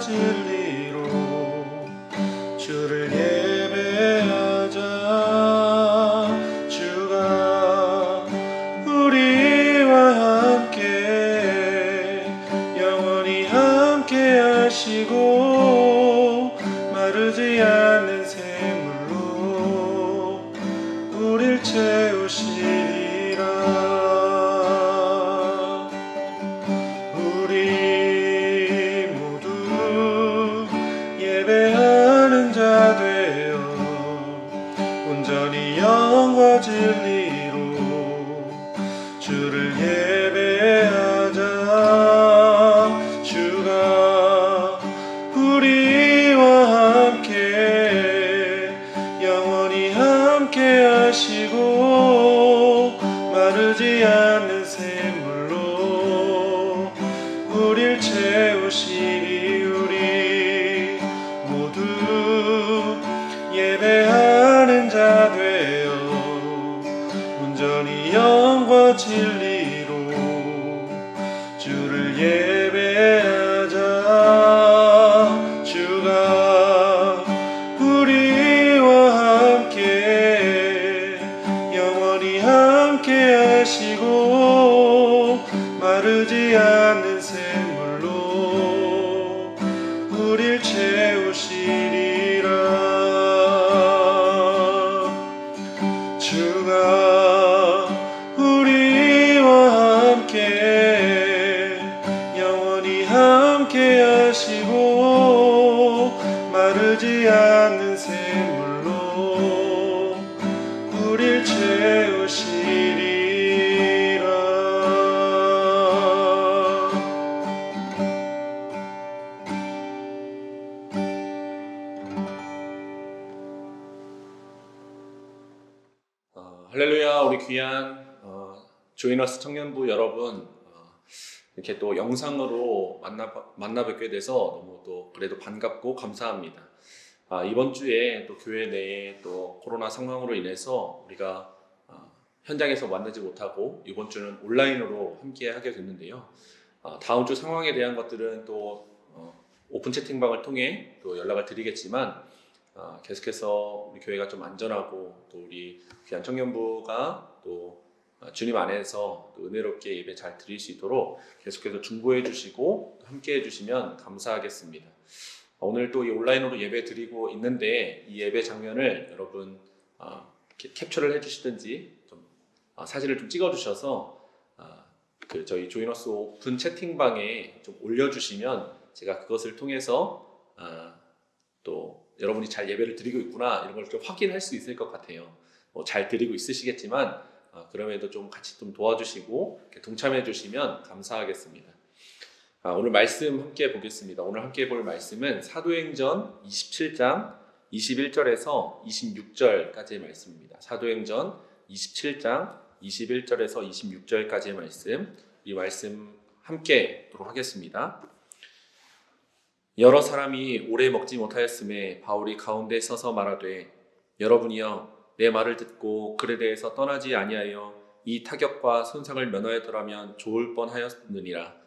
진리로 주를 예배하자. 주가 우리와 함께 영원히 함께 하시고 마르지 않는 샘물로 우릴 채우시리라. 우리 모두 예배하는 자 되어 온전히 영과 진리로 주를 예배하자. 주가 우리와 함께 영원히 함께 하시고 마르지 않는 샘물로 우릴 채우시리. 우리 모두 예배하는 자 되어 온전히 영과 진리로 주를 예배하자. 주가 우리와 함께 영원히 함께 하시고 마르지 않는 샘물로 우릴 채우시리라. 주가 우리와 함께 영원히 함께 하시고 마르지 않는 샘물로 우릴 채우시리라. 할렐루야. 우리 귀한 조이너스 청년부 여러분, 이렇게 또 영상으로 만나 뵙게 돼서 너무 또 그래도 반갑고 감사합니다. 이번 주에 또 교회 내에 또 코로나 상황으로 인해서 우리가 현장에서 만나지 못하고 이번 주는 온라인으로 함께 하게 됐는데요. 다음 주 상황에 대한 것들은 또 오픈 채팅방을 통해 또 연락을 드리겠지만, 계속해서 우리 교회가 좀 안전하고 또 우리 귀한 청년부가 또 주님 안에서 또 은혜롭게 예배 잘 드릴 수 있도록 계속해서 중보해 주시고 함께 해 주시면 감사하겠습니다. 오늘 또 이 온라인으로 예배 드리고 있는데 이 예배 장면을 여러분 캡처를 해 주시든지 좀 사진을 좀 찍어 주셔서 저희 조이너스 오픈 채팅방에 좀 올려 주시면 제가 그것을 통해서 또 여러분이 잘 예배를 드리고 있구나 이런 걸 좀 확인할 수 있을 것 같아요. 잘 드리고 있으시겠지만 그럼에도 좀 같이 좀 도와주시고 동참해 주시면 감사하겠습니다. 오늘 말씀 함께 보겠습니다. 오늘 함께 볼 말씀은 사도행전 27장 21절에서 26절까지의 말씀입니다. 사도행전 27장 21절에서 26절까지의 말씀, 이 말씀 함께 보도록 하겠습니다. 여러 사람이 오래 먹지 못하였음에 바울이 가운데 서서 말하되, 여러분이여 내 말을 듣고 글에 대해서 떠나지 아니하여 이 타격과 손상을 면하였더라면 좋을 뻔하였느니라.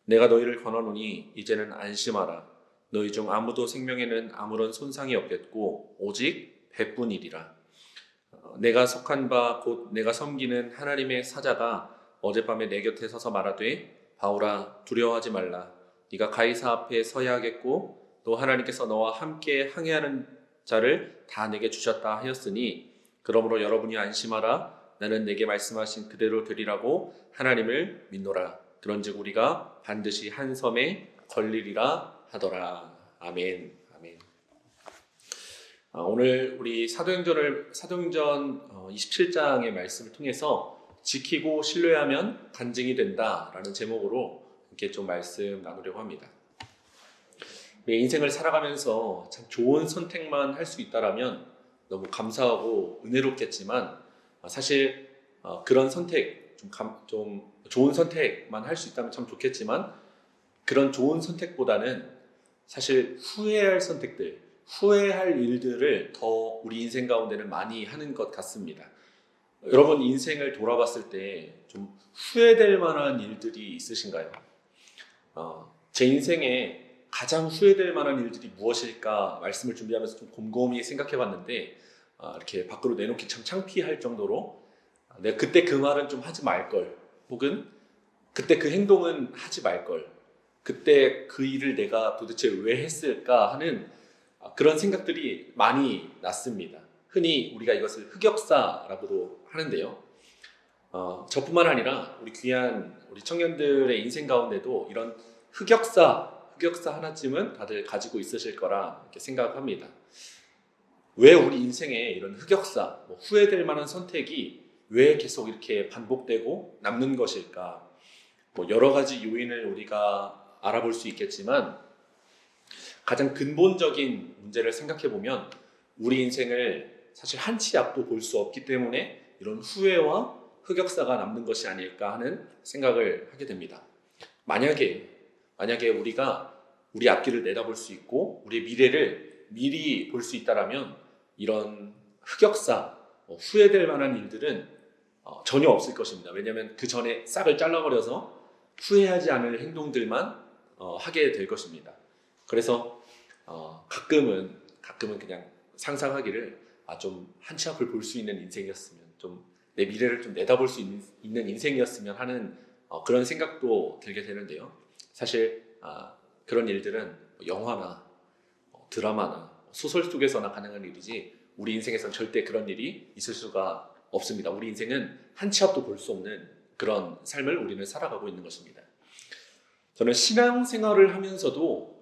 내가 너희를 권하노니 이제는 안심하라. 너희 중 아무도 생명에는 아무런 손상이 없겠고 오직 배뿐이리라. 내가 속한 바 곧 내가 섬기는 하나님의 사자가 어젯밤에 내 곁에 서서 말하되, 바울아 두려워하지 말라. 네가 가이사 앞에 서야 하겠고 또 하나님께서 너와 함께 항해하는 자를 다 내게 주셨다 하였으니, 그러므로 여러분이 안심하라. 나는 내게 말씀하신 그대로 되리라고 하나님을 믿노라. 그런즉 우리가 반드시 한 섬에 걸리리라 하더라. 아멘. 아멘. 오늘 우리 사도행전 27장의 말씀을 통해서 지키고 신뢰하면 간증이 된다라는 제목으로 이렇게 좀 말씀 나누려고 합니다. 인생을 살아가면서 참 좋은 선택만 할 수 있다라면 너무 감사하고 은혜롭겠지만, 사실 그런 선택, 좀 좋은 선택만 할 수 있다면 참 좋겠지만, 그런 좋은 선택보다는 사실 후회할 선택들, 후회할 일들을 더 우리 인생 가운데는 많이 하는 것 같습니다. 여러분 인생을 돌아봤을 때 좀 후회될 만한 일들이 있으신가요? 제 인생에 가장 후회될 만한 일들이 무엇일까 말씀을 준비하면서 좀 곰곰이 생각해봤는데 이렇게 밖으로 내놓기 참 창피할 정도로 내가 그때 그 말은 좀 하지 말걸, 혹은 그때 그 행동은 하지 말걸, 그때 그 일을 내가 도대체 왜 했을까 하는 그런 생각들이 많이 났습니다. 흔히 우리가 이것을 흑역사라고도 하는데요. 저뿐만 아니라 우리 귀한 우리 청년들의 인생 가운데도 이런 흑역사 하나쯤은 다들 가지고 있으실 거라 이렇게 생각합니다. 왜 우리 인생에 이런 흑역사, 후회될 만한 선택이 왜 계속 이렇게 반복되고 남는 것일까? 여러 가지 요인을 우리가 알아볼 수 있겠지만 가장 근본적인 문제를 생각해 보면 우리 인생을 사실 한 치 앞도 볼 수 없기 때문에 이런 후회와 흑역사가 남는 것이 아닐까 하는 생각을 하게 됩니다. 만약에 우리가 우리 앞길을 내다볼 수 있고 우리의 미래를 미리 볼 수 있다라면 이런 흑역사, 후회될 만한 일들은 전혀 없을 것입니다. 왜냐하면 그 전에 싹을 잘라버려서 후회하지 않을 행동들만 하게 될 것입니다. 그래서 가끔은 그냥 상상하기를 좀 한 치 앞을 볼 수 있는 인생이었으면, 좀 내 미래를 좀 내다볼 수 있는 인생이었으면 하는 그런 생각도 들게 되는데요. 사실 그런 일들은 영화나 드라마나 소설 속에서나 가능한 일이지 우리 인생에선 절대 그런 일이 있을 수가 없습니다. 우리 인생은 한 치 앞도 볼 수 없는 그런 삶을 우리는 살아가고 있는 것입니다. 저는 신앙생활을 하면서도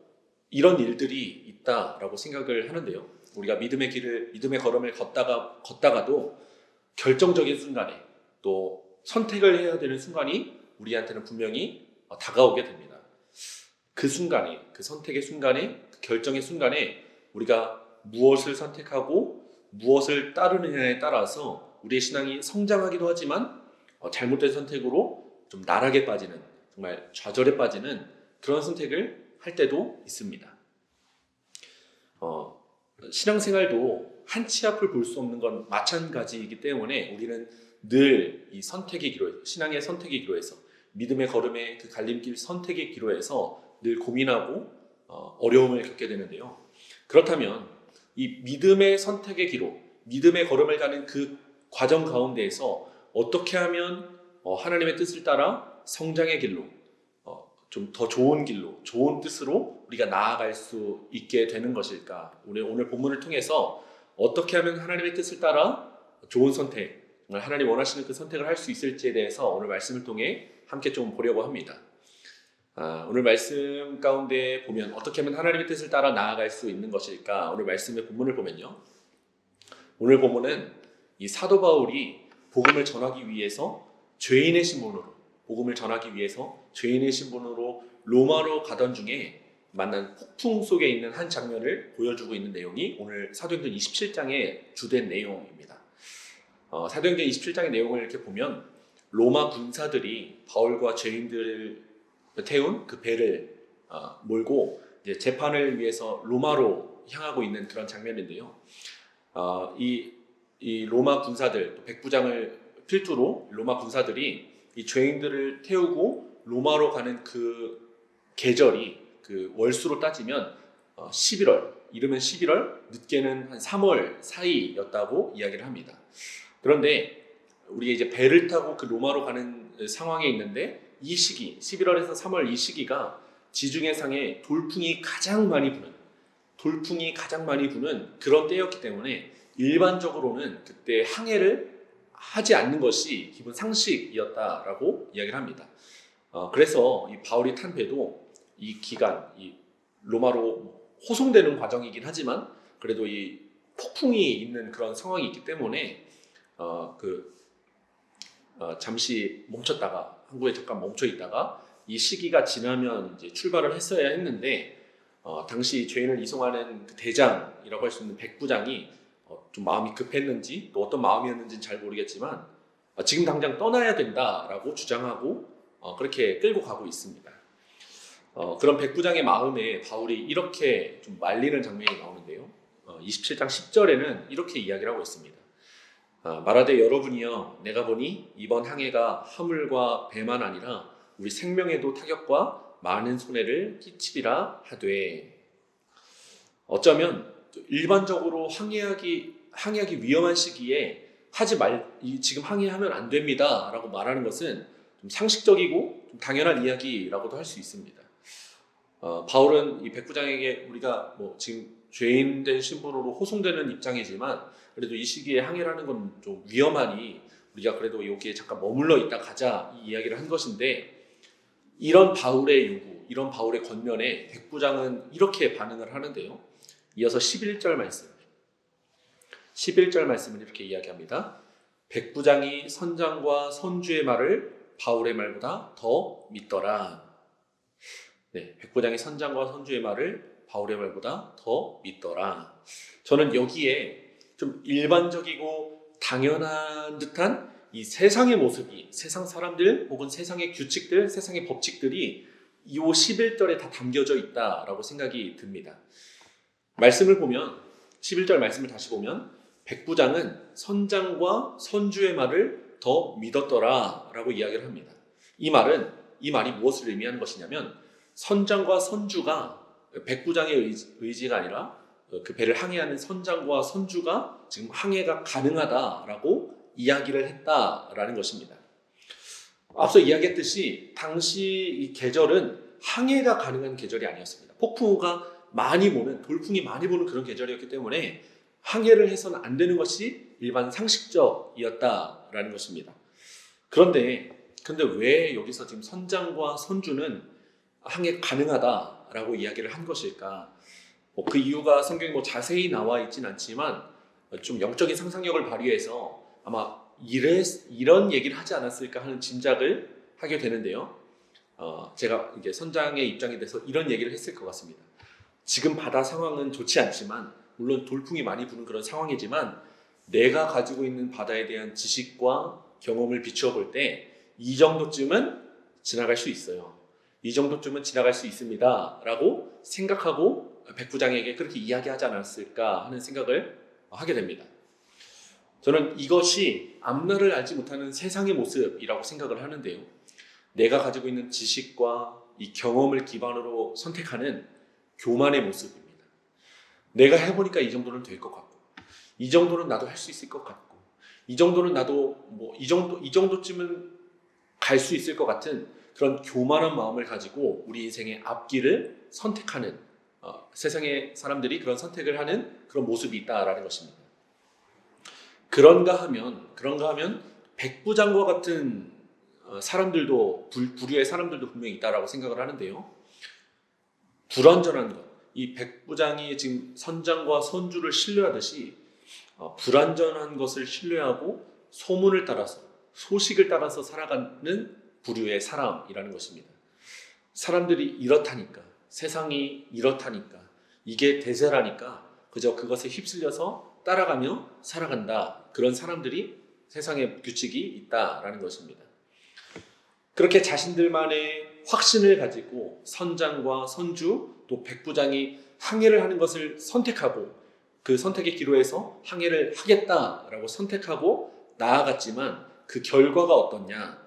이런 일들이 있다라고 생각을 하는데요. 우리가 믿음의 걸음을 걷다가도 결정적인 순간에, 또 선택을 해야 되는 순간이 우리한테는 분명히 다가오게 됩니다. 그 순간에, 그 선택의 순간에, 그 결정의 순간에 우리가 무엇을 선택하고 무엇을 따르느냐에 따라서 우리의 신앙이 성장하기도 하지만 잘못된 선택으로 좀 나락에 빠지는, 정말 좌절에 빠지는 그런 선택을 할 때도 있습니다. 신앙생활도 한 치 앞을 볼 수 없는 건 마찬가지이기 때문에 우리는 늘 이 선택의 기로에서, 신앙의 선택의 기로에서, 믿음의 걸음의 그 갈림길 선택의 기로에서 늘 고민하고 어려움을 겪게 되는데요. 그렇다면 이 믿음의 선택의 기로, 믿음의 걸음을 가는 그 과정 가운데에서 어떻게 하면 하나님의 뜻을 따라 성장의 길로, 좀 더 좋은 길로, 좋은 뜻으로 우리가 나아갈 수 있게 되는 것일까? 오늘 본문을 통해서 어떻게 하면 하나님의 뜻을 따라 좋은 선택, 하나님 원하시는 그 선택을 할 수 있을지에 대해서 오늘 말씀을 통해 함께 좀 보려고 합니다. 오늘 말씀 가운데 보면 어떻게 하면 하나님의 뜻을 따라 나아갈 수 있는 것일까? 오늘 말씀의 본문을 보면요, 오늘 본문은 이 사도 바울이 복음을 전하기 위해서 죄인의 신분으로 로마로 가던 중에 만난 폭풍 속에 있는 한 장면을 보여주고 있는 내용이 오늘 사도행전 27장의 주된 내용입니다. 사도행전 27장의 내용을 이렇게 보면 로마 군사들이 바울과 죄인들을 태운 그 배를 몰고 이제 재판을 위해서 로마로 향하고 있는 그런 장면인데요. 이 로마 군사들, 또 백부장을 필두로 로마 군사들이 이 죄인들을 태우고 로마로 가는 그 계절이 그 월수로 따지면 11월, 이르면 11월, 늦게는 한 3월 사이였다고 이야기를 합니다. 그런데 우리가 이제 배를 타고 그 로마로 가는 상황에 있는데 이 시기, 11월에서 3월 이 시기가 지중해상에 돌풍이 가장 많이 부는 그런 때였기 때문에 일반적으로는 그때 항해를 하지 않는 것이 기본 상식이었다라고 이야기를 합니다. 그래서 이 바울이 탄 배도 이 기간, 이 로마로 호송되는 과정이긴 하지만 그래도 이 폭풍이 있는 그런 상황이 있기 때문에 잠시 멈췄다가, 항구에 잠깐 멈춰 있다가 이 시기가 지나면 이제 출발을 했어야 했는데 당시 죄인을 이송하는 그 대장이라고 할 수 있는 백부장이 좀 마음이 급했는지 또 어떤 마음이었는지는 잘 모르겠지만 지금 당장 떠나야 된다라고 주장하고 그렇게 끌고 가고 있습니다. 그런 백부장의 마음에 바울이 이렇게 좀 말리는 장면이 나오는데요. 27장 10절에는 이렇게 이야기를 하고 있습니다. 말하되 여러분이여, 내가 보니 이번 항해가 화물과 배만 아니라 우리 생명에도 타격과 많은 손해를 끼치리라 하되. 어쩌면 일반적으로 항해하기 위험한 시기에 지금 항해하면 안 됩니다 라고 말하는 것은 좀 상식적이고 좀 당연한 이야기라고도 할 수 있습니다. 바울은 이 백부장에게 우리가 뭐 지금 죄인된 신분으로 호송되는 입장이지만 그래도 이 시기에 항해라는 건 좀 위험하니 우리가 그래도 여기에 잠깐 머물러 있다 가자, 이 이야기를 한 것인데, 이런 바울의 요구, 이런 바울의 권면에 백부장은 이렇게 반응을 하는데요. 이어서 11절 말씀은 이렇게 이야기합니다. 백부장이 선장과 선주의 말을 바울의 말보다 더 믿더라. 네, 백부장이 선장과 선주의 말을 바울의 말보다 더 믿더라. 저는 여기에 좀 일반적이고 당연한 듯한 이 세상의 모습이, 세상 사람들 혹은 세상의 규칙들, 세상의 법칙들이 이 11절에 다 담겨져 있다라고 생각이 듭니다. 말씀을 보면, 11절 말씀을 다시 보면 백부장은 선장과 선주의 말을 더 믿었더라 라고 이야기를 합니다. 이 말이 무엇을 의미하는 것이냐면, 선장과 선주가 백부장의 의지가 아니라 그 배를 항해하는 선장과 선주가 지금 항해가 가능하다라고 이야기를 했다라는 것입니다. 앞서 이야기했듯이 당시 이 계절은 항해가 가능한 계절이 아니었습니다. 폭풍우가 많이 보는, 돌풍이 많이 부는 그런 계절이었기 때문에 항해를 해서는 안 되는 것이 일반 상식적이었다라는 것입니다. 그런데 왜 여기서 지금 선장과 선주는 항해 가능하다라고 이야기를 한 것일까? 그 이유가 성경에 자세히 나와 있진 않지만 좀 영적인 상상력을 발휘해서 아마 이런 얘기를 하지 않았을까 하는 짐작을 하게 되는데요. 제가 이게 선장의 입장에 대해서 이런 얘기를 했을 것 같습니다. 지금 바다 상황은 좋지 않지만, 물론 돌풍이 많이 부는 그런 상황이지만, 내가 가지고 있는 바다에 대한 지식과 경험을 비추어 볼 때 이 정도쯤은 지나갈 수 있어요. 이 정도쯤은 지나갈 수 있습니다 라고 생각하고 백부장에게 그렇게 이야기하지 않았을까 하는 생각을 하게 됩니다. 저는 이것이 앞날을 알지 못하는 세상의 모습이라고 생각을 하는데요. 내가 가지고 있는 지식과 이 경험을 기반으로 선택하는 교만의 모습입니다. 내가 해보니까 이 정도는 될 것 같고, 이 정도는 나도 할 수 있을 것 같고, 이 정도는 나도 이 정도쯤은 갈 수 있을 것 같은 그런 교만한 마음을 가지고 우리 인생의 앞길을 선택하는, 세상의 사람들이 그런 선택을 하는 그런 모습이 있다라는 것입니다. 그런가 하면 백부장과 같은 사람들도, 부류의 사람들도 분명히 있다라고 생각을 하는데요. 불완전한 것, 이 백부장이 지금 선장과 선주를 신뢰하듯이 불완전한 것을 신뢰하고 소문을 따라서, 소식을 따라서 살아가는 부류의 사람이라는 것입니다. 사람들이 이렇다니까, 세상이 이렇다니까, 이게 대세라니까 그저 그것에 휩쓸려서 따라가며 살아간다. 그런 사람들이 세상의 규칙이 있다라는 것입니다. 그렇게 자신들만의 확신을 가지고 선장과 선주, 또 백부장이 항해를 하는 것을 선택하고, 그 선택의 기로에서 항해를 하겠다라고 선택하고 나아갔지만 그 결과가 어떻냐?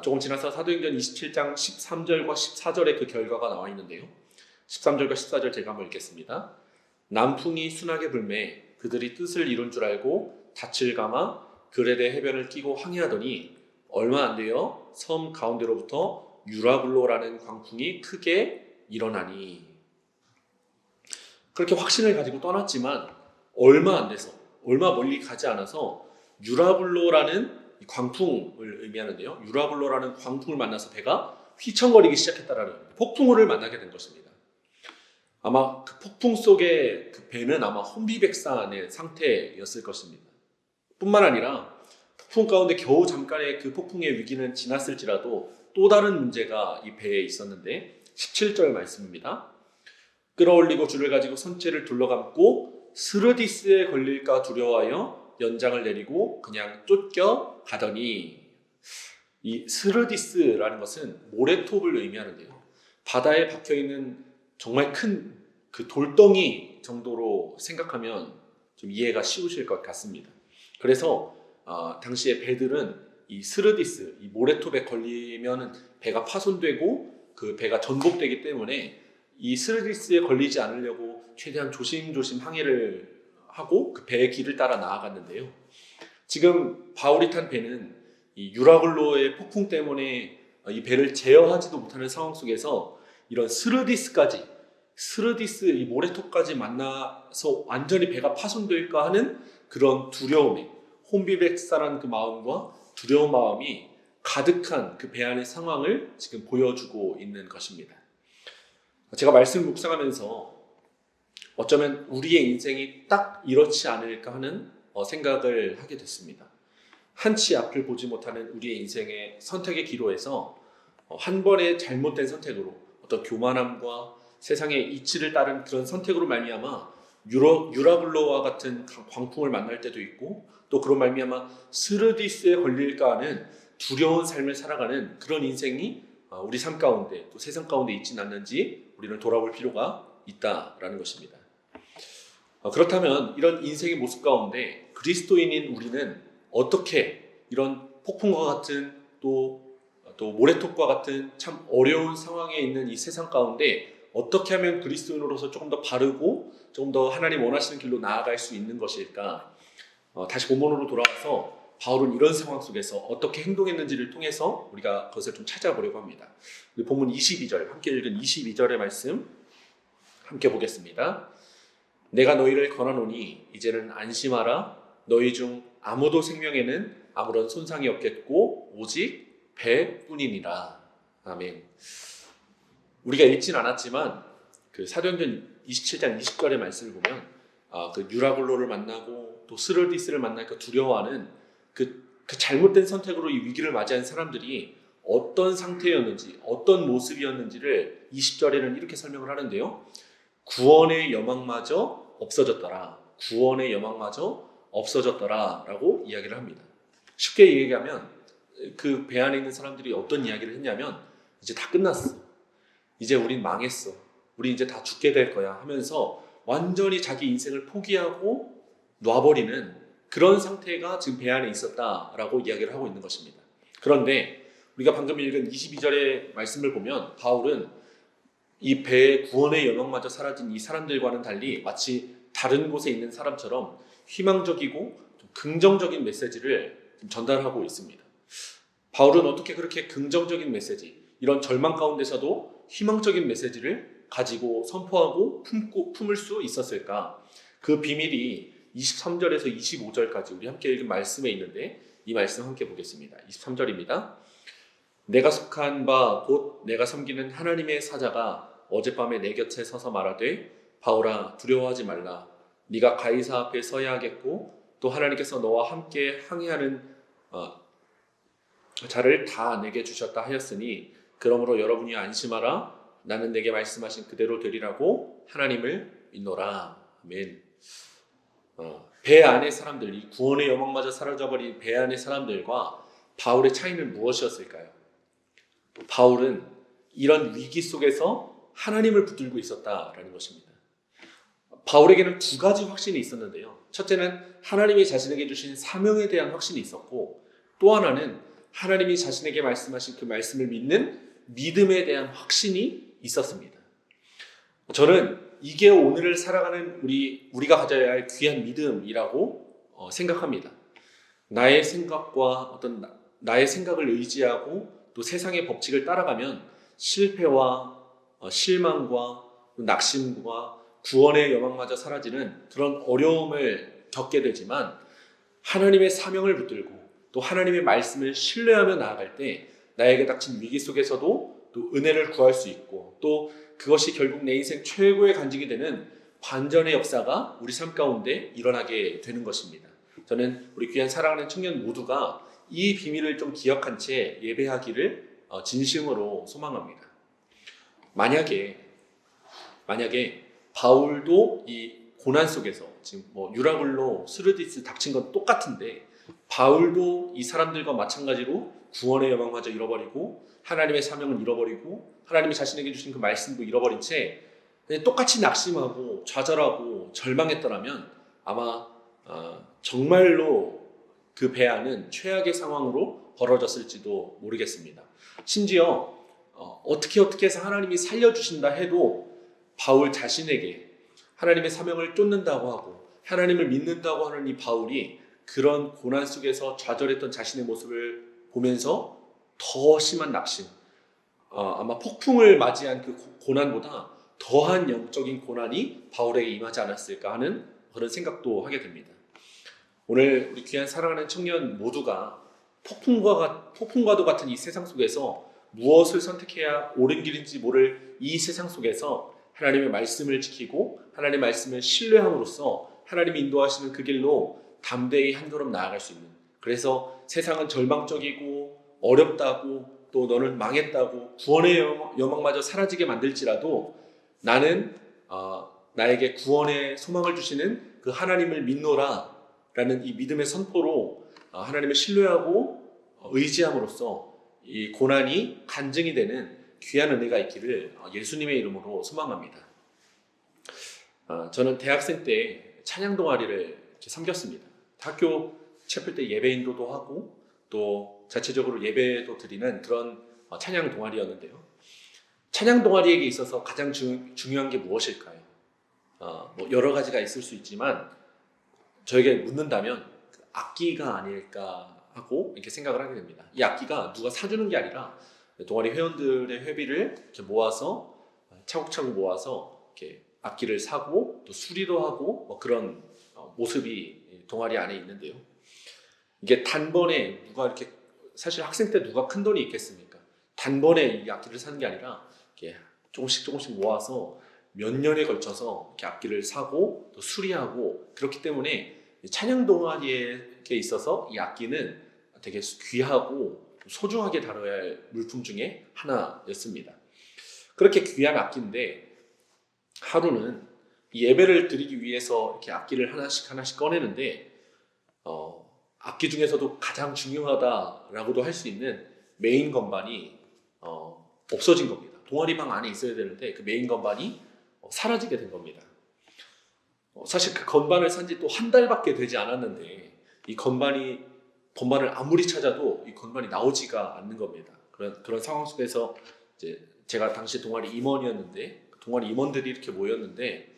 조금 지나서 사도행전 27장 13절과 14절에 그 결과가 나와 있는데요. 13절과 14절 제가 한번 읽겠습니다. 남풍이 순하게 불매 그들이 뜻을 이룬 줄 알고 닻을 감아 그레데 해변을 끼고 항해하더니 얼마 안 되어 섬 가운데로부터 유라굴로라는 광풍이 크게 일어나니. 그렇게 확신을 가지고 떠났지만 얼마 안 돼서, 얼마 멀리 가지 않아서 유라굴로라는 광풍을 의미하는데요. 유라굴로라는 광풍을 만나서 배가 휘청거리기 시작했다라는 폭풍우를 만나게 된 것입니다. 아마 그 폭풍 속에 그 배는 아마 혼비백산의 상태였을 것입니다. 뿐만 아니라 폭풍 가운데 겨우 잠깐의 그 폭풍의 위기는 지났을지라도 또 다른 문제가 이 배에 있었는데 17절 말씀입니다. 끌어올리고 줄을 가지고 선체를 둘러감고 스르디스에 걸릴까 두려워하여 연장을 내리고 그냥 쫓겨 가더니. 이 스르디스라는 것은 모래톱을 의미하는데요. 바다에 박혀있는 정말 큰 그 돌덩이 정도로 생각하면 좀 이해가 쉬우실 것 같습니다. 그래서 당시에 배들은 이 스르디스, 이 모래톱에 걸리면 배가 파손되고 그 배가 전복되기 때문에 이 스르디스에 걸리지 않으려고 최대한 조심조심 항해를 하고 그 배의 길을 따라 나아갔는데요. 지금 바울이 탄 배는 이 유라굴로의 폭풍 때문에 이 배를 제어하지도 못하는 상황 속에서 이런 스르디스 이 모래톱까지 만나서 완전히 배가 파손될까 하는 그런 두려움에 혼비백산한 그 마음과 두려운 마음이 가득한 그 배 안의 상황을 지금 보여주고 있는 것입니다. 제가 말씀을 묵상하면서 어쩌면 우리의 인생이 딱 이렇지 않을까 하는 생각을 하게 됐습니다. 한치 앞을 보지 못하는 우리의 인생의 선택의 기로에서 한 번의 잘못된 선택으로 어떤 교만함과 세상의 이치를 따른 그런 선택으로 말미암아 유라굴로와 같은 광풍을 만날 때도 있고 또 그런 말미암아 스르디스에 걸릴까 하는 두려운 삶을 살아가는 그런 인생이 우리 삶 가운데 또 세상 가운데 있지는 않는지 우리는 돌아볼 필요가 있다라는 것입니다. 그렇다면 이런 인생의 모습 가운데 그리스도인인 우리는 어떻게 이런 폭풍과 같은 또 모래톱과 같은 참 어려운 상황에 있는 이 세상 가운데 어떻게 하면 그리스도인으로서 조금 더 바르고 조금 더 하나님 원하시는 길로 나아갈 수 있는 것일까? 다시 본문으로 돌아와서 바울은 이런 상황 속에서 어떻게 행동했는지를 통해서 우리가 그것을 좀 찾아보려고 합니다. 우리 본문 22절, 함께 읽은 22절의 말씀 함께 보겠습니다. 내가 너희를 권하노니 이제는 안심하라. 너희 중 아무도 생명에는 아무런 손상이 없겠고 오직 배뿐이니라. 아멘. 우리가 읽진 않았지만 그 사도행전 27장 20절의 말씀을 보면 그 유라굴로를 만나고 또 스르디스를 만나니까 두려워하는 그 잘못된 선택으로 이 위기를 맞이한 사람들이 어떤 상태였는지 어떤 모습이었는지를 20절에는 이렇게 설명을 하는데요. 구원의 여망마저 없어졌더라. 구원의 여망마저 없어졌더라 라고 이야기를 합니다. 쉽게 얘기하면 그 배 안에 있는 사람들이 어떤 이야기를 했냐면 이제 다 끝났어. 이제 우린 망했어. 우리 이제 다 죽게 될 거야 하면서 완전히 자기 인생을 포기하고 놔버리는 그런 상태가 지금 배 안에 있었다라고 이야기를 하고 있는 것입니다. 그런데 우리가 방금 읽은 22절의 말씀을 보면 바울은 이 배의 구원의 여망마저 사라진 이 사람들과는 달리 마치 다른 곳에 있는 사람처럼 희망적이고 좀 긍정적인 메시지를 전달하고 있습니다. 바울은 어떻게 그렇게 긍정적인 메시지, 이런 절망 가운데서도 희망적인 메시지를 가지고 선포하고 품을 수 있었을까? 그 비밀이 23절에서 25절까지 우리 함께 읽은 말씀에 있는데 이 말씀 함께 보겠습니다. 23절입니다. 내가 속한 바 곧 내가 섬기는 하나님의 사자가 어젯밤에 내 곁에 서서 말하되 바울아 두려워하지 말라. 네가 가이사 앞에 서야 하겠고 또 하나님께서 너와 함께 항해하는 자를 다 내게 주셨다 하였으니 그러므로 여러분이 안심하라. 나는 내게 말씀하신 그대로 되리라고 하나님을 믿노라. 아멘. 배 안의 사람들, 이 구원의 여망마저 사라져버린 배 안의 사람들과 바울의 차이는 무엇이었을까요? 바울은 이런 위기 속에서 하나님을 붙들고 있었다라는 것입니다. 바울에게는 두 가지 확신이 있었는데요. 첫째는 하나님이 자신에게 주신 사명에 대한 확신이 있었고 또 하나는 하나님이 자신에게 말씀하신 그 말씀을 믿는 믿음에 대한 확신이 있었습니다. 저는 이게 오늘을 살아가는 우리가 가져야 할 귀한 믿음이라고 생각합니다. 나의 생각과 어떤 나의 생각을 의지하고 또 세상의 법칙을 따라가면 실패와 실망과 낙심과 구원의 여망마저 사라지는 그런 어려움을 겪게 되지만 하나님의 사명을 붙들고 또 하나님의 말씀을 신뢰하며 나아갈 때 나에게 닥친 위기 속에서도 또 은혜를 구할 수 있고 또 그것이 결국 내 인생 최고의 간증이 되는 반전의 역사가 우리 삶 가운데 일어나게 되는 것입니다. 저는 우리 귀한 사랑하는 청년 모두가 이 비밀을 좀 기억한 채 예배하기를 진심으로 소망합니다. 만약에 바울도 이 고난 속에서 지금 유라굴로 스르디스 닥친 건 똑같은데 바울도 이 사람들과 마찬가지로 구원의 여망마저 잃어버리고 하나님의 사명을 잃어버리고 하나님이 자신에게 주신 그 말씀도 잃어버린 채 똑같이 낙심하고 좌절하고 절망했더라면 아마 정말로 그 배 안은 최악의 상황으로 벌어졌을지도 모르겠습니다. 심지어 어떻게 해서 하나님이 살려주신다 해도 바울 자신에게 하나님의 사명을 쫓는다고 하고 하나님을 믿는다고 하는 이 바울이 그런 고난 속에서 좌절했던 자신의 모습을 보면서 더 심한 낙심, 아마 폭풍을 맞이한 그 고난보다 더한 영적인 고난이 바울에게 임하지 않았을까 하는 그런 생각도 하게 됩니다. 오늘 우리 귀한 사랑하는 청년 모두가 폭풍과도 같은 이 세상 속에서 무엇을 선택해야 옳은 길인지 모를 이 세상 속에서 하나님의 말씀을 지키고 하나님의 말씀을 신뢰함으로써 하나님이 인도하시는 그 길로 담대히 한 걸음 나아갈 수 있는, 그래서 세상은 절망적이고 어렵다고 또 너는 망했다고 구원의 여망마저 사라지게 만들지라도 나는 나에게 구원의 소망을 주시는 그 하나님을 믿노라 라는 이 믿음의 선포로 하나님을 신뢰하고 의지함으로써 이 고난이 간증이 되는 귀한 은혜가 있기를 예수님의 이름으로 소망합니다. 저는 대학생 때 찬양 동아리를 섬겼습니다. 학교 채플 때 예배 인도도 하고 또 자체적으로 예배도 드리는 그런 찬양 동아리였는데요. 찬양 동아리에게 있어서 가장 중요한 게 무엇일까요? 뭐 여러 가지가 있을 수 있지만 저에게 묻는다면 그 악기가 아닐까 하고 이렇게 생각을 하게 됩니다. 이 악기가 누가 사주는 게 아니라 동아리 회원들의 회비를 이렇게 모아서 차곡차곡 모아서 이렇게 악기를 사고 또 수리도 하고 뭐 그런 모습이 동아리 안에 있는데요. 이게 단번에 누가 이렇게, 사실 학생 때 누가 큰 돈이 있겠습니까? 단번에 이 악기를 사는 게 아니라 이렇게 조금씩 모아서 몇 년에 걸쳐서 이렇게 악기를 사고 또 수리하고, 그렇기 때문에 찬양 동아리에 있어서 이 악기는 되게 귀하고 소중하게 다뤄야 할 물품 중에 하나였습니다. 그렇게 귀한 악기인데 하루는 이 예배를 드리기 위해서 이렇게 악기를 하나씩 꺼내는데 악기 중에서도 가장 중요하다라고도 할 수 있는 메인 건반이 없어진 겁니다. 동아리방 안에 있어야 되는데 그 메인 건반이 사라지게 된 겁니다. 사실 그 건반을 산 지 또 한 달밖에 되지 않았는데 이 건반을 아무리 찾아도 이 건반이 나오지가 않는 겁니다. 그런 상황 속에서 이제 제가 당시 동아리 임원이었는데 동아리 임원들이 이렇게 모였는데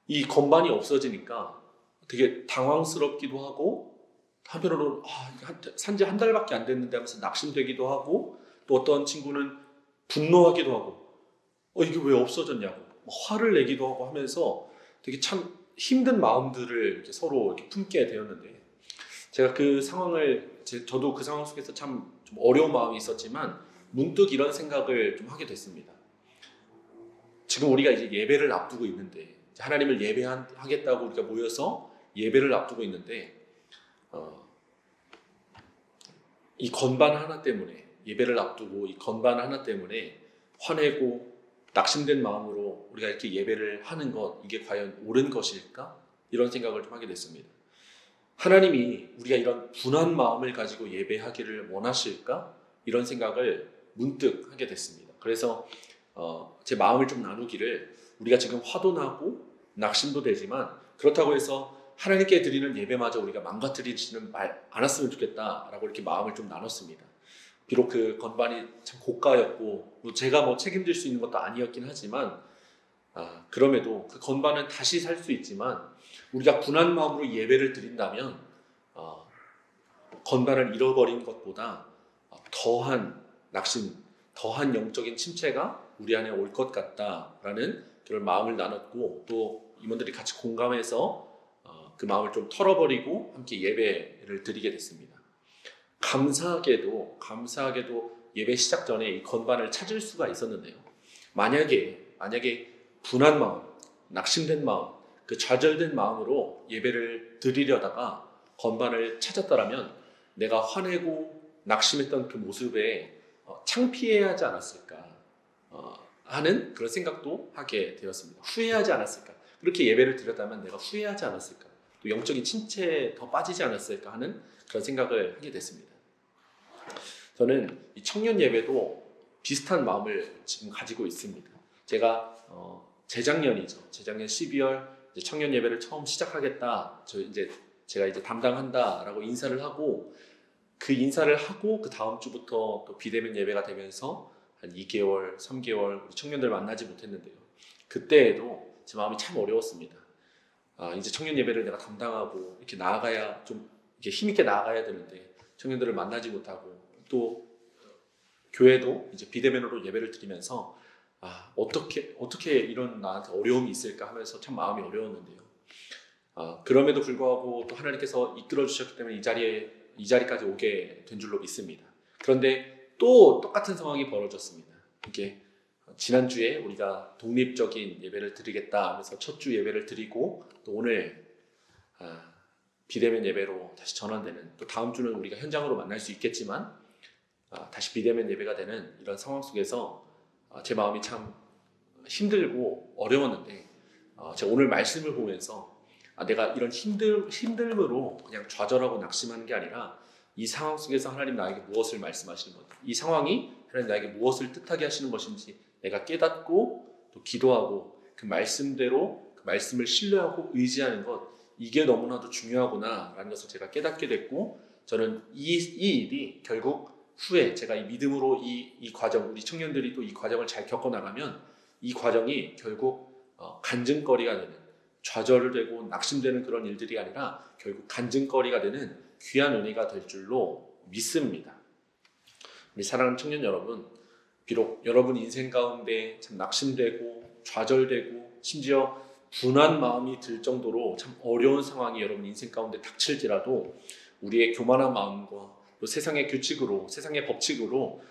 이 건반이 없어지니까 되게 당황스럽기도 하고, 한편으로는 산지 한 달밖에 안 됐는데 하면서 낙심되기도 하고, 또 어떤 친구는 분노하기도 하고 이게 왜 없어졌냐고 화를 내기도 하고 하면서 되게 참 힘든 마음들을 이렇게 서로 이렇게 품게 되었는데, 제가 그 상황을 저도 그 상황 속에서 참 좀 어려운 마음이 있었지만 문득 이런 생각을 좀 하게 됐습니다. 지금 우리가 이제 예배를 앞두고 있는데, 하나님을 예배하겠다고 우리가 모여서 예배를 앞두고 있는데 이 건반 하나 때문에, 예배를 앞두고 이 건반 하나 때문에 화내고 낙심된 마음으로 우리가 이렇게 예배를 하는 것, 이게 과연 옳은 것일까? 이런 생각을 좀 하게 됐습니다. 하나님이 우리가 이런 분한 마음을 가지고 예배하기를 원하실까? 이런 생각을 문득 하게 됐습니다. 그래서 제 마음을 좀 나누기를, 우리가 지금 화도 나고 낙심도 되지만 그렇다고 해서 하나님께 드리는 예배마저 우리가 망가뜨리지는 않았으면 좋겠다라고 이렇게 마음을 좀 나눴습니다. 비록 그 건반이 참 고가였고 제가 뭐 책임질 수 있는 것도 아니었긴 하지만 그럼에도 그 건반은 다시 살 수 있지만 우리가 분한 마음으로 예배를 드린다면 건반을 잃어버린 것보다 더한 낙심, 더한 영적인 침체가 우리 안에 올 것 같다라는 그런 마음을 나눴고, 또 임원들이 같이 공감해서 그 마음을 좀 털어버리고 함께 예배를 드리게 됐습니다. 감사하게도 예배 시작 전에 이 건반을 찾을 수가 있었는데요. 만약에 분한 마음, 낙심된 마음, 그 좌절된 마음으로 예배를 드리려다가 건반을 찾았더라면 내가 화내고 낙심했던 그 모습에 창피해야 하지 않았을까 하는 그런 생각도 하게 되었습니다. 후회하지 않았을까? 그렇게 예배를 드렸다면 내가 후회하지 않았을까? 또 영적인 침체에 더 빠지지 않았을까 하는 그런 생각을 하게 됐습니다. 저는 이 청년 예배도 비슷한 마음을 지금 가지고 있습니다. 제가 재작년 12월 청년 예배를 처음 시작하겠다, 제가 이제 담당한다라고 인사를 하고, 그 인사를 하고 그 다음 주부터 또 비대면 예배가 되면서 한 2개월, 3개월 우리 청년들 만나지 못했는데요. 그때에도 제 마음이 참 어려웠습니다. 이제 청년 예배를 내가 담당하고 이렇게 나아가야 좀 이렇게 힘있게 나아가야 되는데 청년들을 만나지 못하고 또 교회도 이제 비대면으로 예배를 드리면서 어떻게 이런 나한테 어려움이 있을까 하면서 참 마음이 어려웠는데요. 그럼에도 불구하고 또 하나님께서 이끌어 주셨기 때문에 이 자리까지 오게 된 줄로 믿습니다. 그런데 또 똑같은 상황이 벌어졌습니다. 이게 지난주에 우리가 독립적인 예배를 드리겠다 하면서 첫 주 예배를 드리고 또 오늘 비대면 예배로 다시 전환되는, 또 다음 주는 우리가 현장으로 만날 수 있겠지만 다시 비대면 예배가 되는 이런 상황 속에서 제 마음이 참 힘들고 어려웠는데 제가 오늘 말씀을 보면서 내가 이런 힘듦으로 그냥 좌절하고 낙심하는 게 아니라 이 상황 속에서 하나님 나에게 무엇을 말씀하시는 건지, 이 상황이 하나님 나에게 무엇을 뜻하게 하시는 것인지 내가 깨닫고 또 기도하고 그 말씀대로 그 말씀을 신뢰하고 의지하는 것, 이게 너무나도 중요하구나 라는 것을 제가 깨닫게 됐고, 저는 이 일이 결국 후에 제가 이 믿음으로 이 과정, 우리 청년들이 또 이 과정을 잘 겪어나가면 이 과정이 결국 간증거리가 되는, 좌절을 되고 낙심되는 그런 일들이 아니라 결국 간증거리가 되는 귀한 은혜가 될 줄로 믿습니다. 우리 사랑하는 청년 여러분, 비록 여러분 인생 가운데 참 낙심되고 좌절되고 심지어 분한 마음이 들 정도로 참 어려운 상황이 여러분 인생 가운데 닥칠지라도 우리의 교만한 마음과 또 세상의 규칙으로, 세상의 법칙으로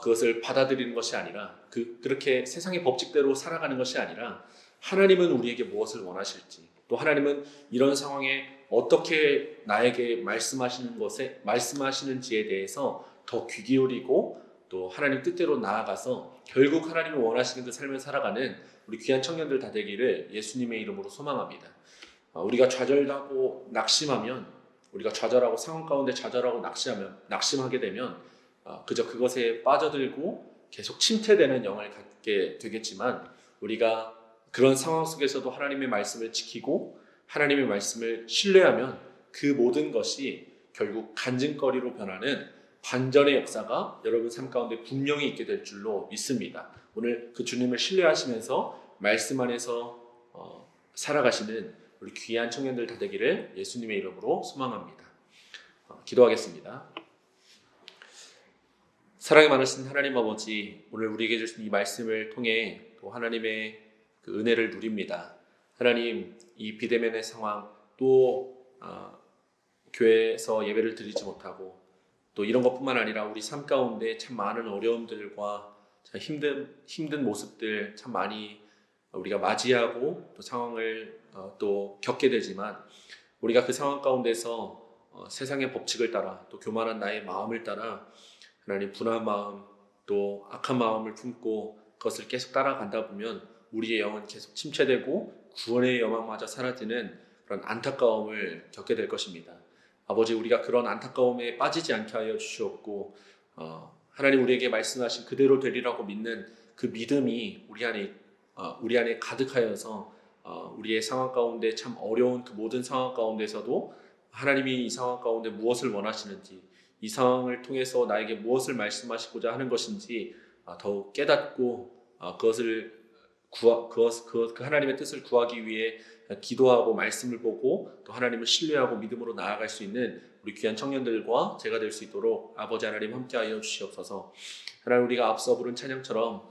그것을 받아들이는 것이 아니라 그렇게 세상의 법칙대로 살아가는 것이 아니라 하나님은 우리에게 무엇을 원하실지, 또 하나님은 이런 상황에 어떻게 나에게 말씀하시는지에 대해서 더 귀 기울이고 또 하나님 뜻대로 나아가서 결국 하나님이 원하시는 그 삶을 살아가는 우리 귀한 청년들 다 되기를 예수님의 이름으로 소망합니다. 우리가 좌절하고 낙심하면, 우리가 좌절하고 상황 가운데 좌절하고 낙심하게 되면 그저 그것에 빠져들고 계속 침체되는 영을 갖게 되겠지만, 우리가 그런 상황 속에서도 하나님의 말씀을 지키고 하나님의 말씀을 신뢰하면 그 모든 것이 결국 간증거리로 변하는 반전의 역사가 여러분 삶 가운데 분명히 있게 될 줄로 믿습니다. 오늘 그 주님을 신뢰하시면서 말씀 안에서 살아가시는 우리 귀한 청년들 다 되기를 예수님의 이름으로 소망합니다. 기도하겠습니다. 사랑이 많으신 하나님 아버지, 오늘 우리에게 주신 이 말씀을 통해 또 하나님의 그 은혜를 누립니다. 하나님, 이 비대면의 상황, 또 교회에서 예배를 드리지 못하고 또 이런 것뿐만 아니라 우리 삶 가운데 참 많은 어려움들과 참 힘든 모습들 참 많이 우리가 맞이하고 또 상황을 또 겪게 되지만, 우리가 그 상황 가운데서 세상의 법칙을 따라 또 교만한 나의 마음을 따라 하나님 분한 마음 또 악한 마음을 품고 그것을 계속 따라간다 보면 우리의 영은 계속 침체되고 구원의 여망마저 사라지는 그런 안타까움을 겪게 될 것입니다. 아버지, 우리가 그런 안타까움에 빠지지 않게 하여 주시옵고 하나님 우리에게 말씀하신 그대로 되리라고 믿는 그 믿음이 우리 안에 가득하여서 우리의 상황 가운데 참 어려운 그 모든 상황 가운데서도 하나님이 이 상황 가운데 무엇을 원하시는지, 이 상황을 통해서 나에게 무엇을 말씀하시고자 하는 것인지 더욱 깨닫고 그 하나님의 뜻을 구하기 위해 기도하고 말씀을 보고 또 하나님을 신뢰하고 믿음으로 나아갈 수 있는 우리 귀한 청년들과 제가 될 수 있도록 아버지 하나님 함께하여 주시옵소서. 하나님, 우리가 앞서 부른 찬양처럼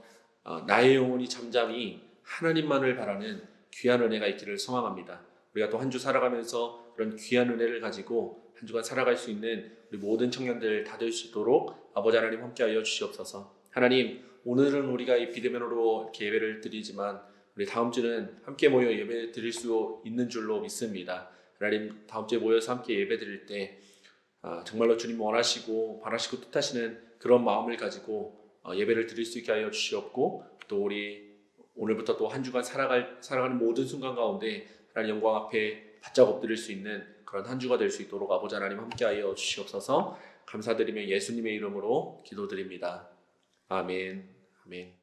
나의 영혼이 잠잠히 하나님만을 바라는 귀한 은혜가 있기를 소망합니다. 우리가 또 한 주 살아가면서 그런 귀한 은혜를 가지고 한 주간 살아갈 수 있는 우리 모든 청년들 다 될 수 있도록 아버지 하나님 함께하여 주시옵소서. 하나님, 오늘은 우리가 이 비대면으로 이렇게 예배를 드리지만 우리 다음 주는 함께 모여 예배 드릴 수 있는 줄로 믿습니다. 하나님, 다음 주에 모여서 함께 예배 드릴 때 정말로 주님 원하시고 바라시고 뜻하시는 그런 마음을 가지고 예배를 드릴 수 있게 하여 주시옵고, 또 우리 오늘부터 또 한 주간 살아가는 모든 순간 가운데 하나님 영광 앞에 바짝 엎드릴 수 있는 그런 한 주가 될 수 있도록 아버지 하나님 함께하여 주시옵소서. 감사드리며 예수님의 이름으로 기도드립니다. 아멘. 아멘.